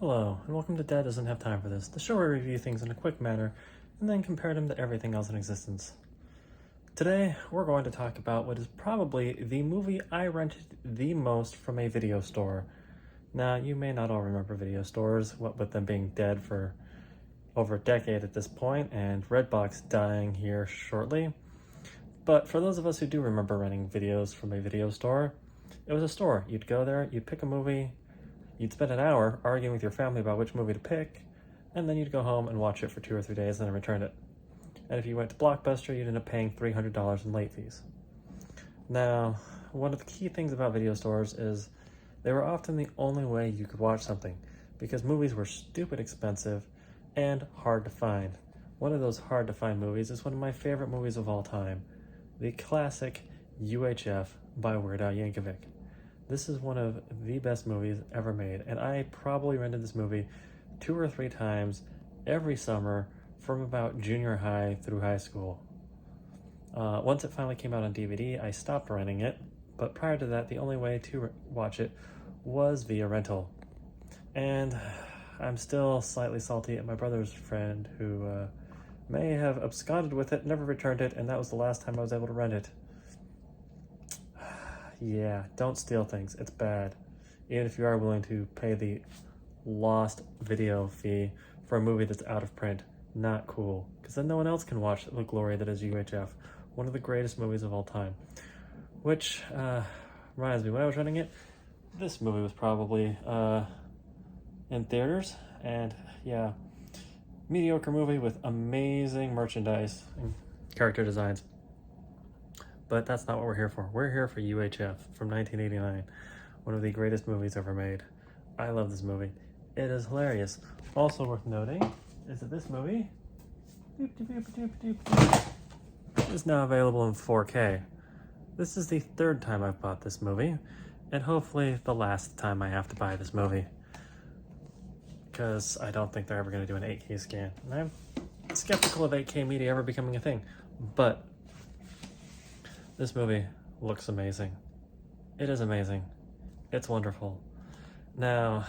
Hello, and welcome to Dad Doesn't Have Time for This, the show where we review things in a quick manner and then compare them to everything else in existence. Today, we're going to talk about what is probably the movie I rented the most from a video store. Now, you may not all remember video stores, what with them being dead for over a decade at this point, and Redbox dying here shortly. But for those of us who do remember renting videos from a video store, it was a store. You'd go there, you'd pick a movie, you'd spend an hour arguing with your family about which movie to pick, and then you'd go home and watch it for 2 or 3 days and then return it. And if you went to Blockbuster, you'd end up paying $300 in late fees. Now, one of the key things about video stores is they were often the only way you could watch something, because movies were stupid expensive and hard to find. One of those hard to find movies is one of my favorite movies of all time, the classic UHF by Weird Al Yankovic. This is one of the best movies ever made, and I probably rented this movie 2 or 3 times every summer from about junior high through high school. Once it finally came out on DVD, I stopped renting it, but prior to that, the only way to watch it was via rental. And I'm still slightly salty at my brother's friend who may have absconded with it, never returned it, and that was the last time I was able to rent it. Yeah, don't steal things. It's bad. Even if you are willing to pay the lost video fee for a movie that's out of print. Not cool. Because then no one else can watch the glory that is UHF. One of the greatest movies of all time. Which reminds me, when I was renting it, this movie was probably in theaters. And yeah, mediocre movie with amazing merchandise and character designs. But that's not what we're here for. We're here for UHF from 1989, one of the greatest movies ever made. I love this movie. It is hilarious. Also worth noting is that this movie is now available in 4K. This is the 3rd time I've bought this movie, and hopefully the last time I have to buy this movie, because I don't think they're ever going to do an 8K scan. And I'm skeptical of 8K media ever becoming a thing, but this movie looks amazing. It is amazing. It's wonderful. Now,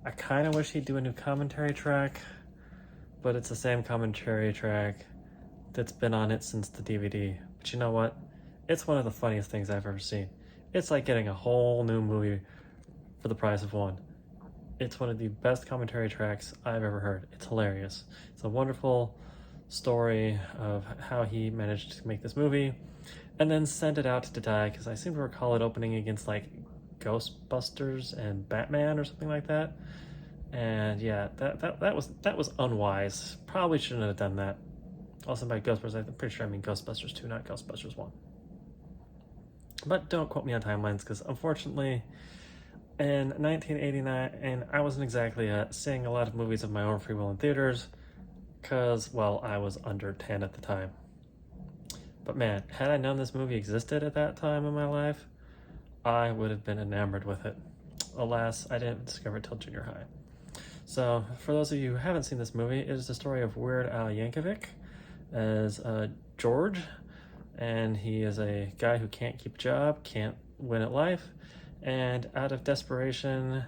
I kind of wish he'd do a new commentary track, but it's the same commentary track that's been on it since the DVD. But you know what? It's one of the funniest things I've ever seen. It's like getting a whole new movie for the price of one. It's one of the best commentary tracks I've ever heard. It's hilarious. It's a wonderful story of how he managed to make this movie and then send it out to die, because I seem to recall it opening against like Ghostbusters and Batman or something like that. And yeah, that was unwise. Probably shouldn't have done that. Also by Ghostbusters, I'm pretty sure I mean Ghostbusters 2, not Ghostbusters 1. But don't quote me on timelines, because unfortunately in 1989, and I wasn't exactly seeing a lot of movies of my own free will in theaters, because, well, I was under 10 at the time. But man, had I known this movie existed at that time in my life, I would have been enamored with it. Alas, I didn't discover it till junior high. So, for those of you who haven't seen this movie, it is the story of Weird Al Yankovic as George, and he is a guy who can't keep a job, can't win at life, and out of desperation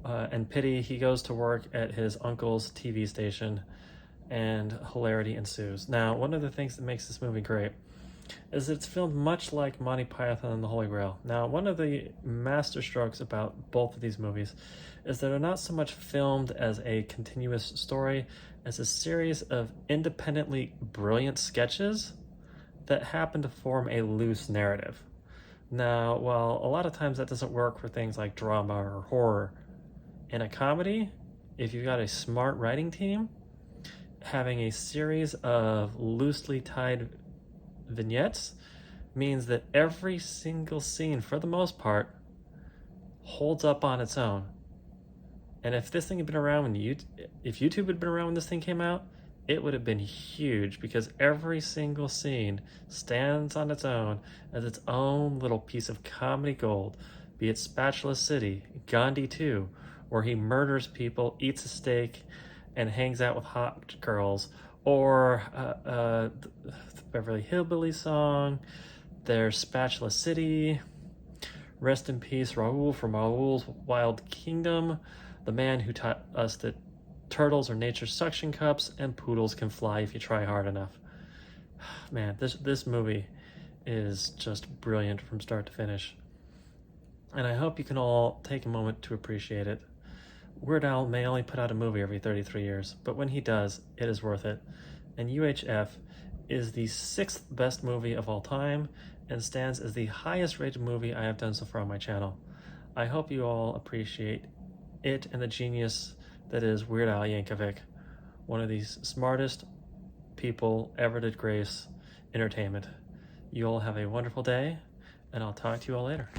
and pity, he goes to work at his uncle's TV station, and hilarity ensues. Now, one of the things that makes this movie great is that it's filmed much like Monty Python and the Holy Grail. Now, one of the master strokes about both of these movies is that they're not so much filmed as a continuous story as a series of independently brilliant sketches that happen to form a loose narrative. Now, while a lot of times that doesn't work for things like drama or horror, in a comedy, if you've got a smart writing team, having a series of loosely tied vignettes means that every single scene, for the most part, holds up on its own. And if this thing had been around when if YouTube had been around when this thing came out, it would have been huge, because every single scene stands on its own as its own little piece of comedy gold, be it Spatula City, Gandhi 2, where he murders people, eats a steak, and hangs out with hot girls, or the Beverly Hillbillies song, there's Spatula City, Rest in Peace Raoul from Raoul's Wild Kingdom, the man who taught us that turtles are nature's suction cups and poodles can fly if you try hard enough. Man, this movie is just brilliant from start to finish. And I hope you can all take a moment to appreciate it. Weird Al may only put out a movie every 33 years, but when he does, it is worth it. And UHF is the 6th best movie of all time and stands as the highest rated movie I have done so far on my channel. I hope you all appreciate it and the genius that is Weird Al Yankovic, one of the smartest people ever to grace entertainment. You all have a wonderful day, and I'll talk to you all later.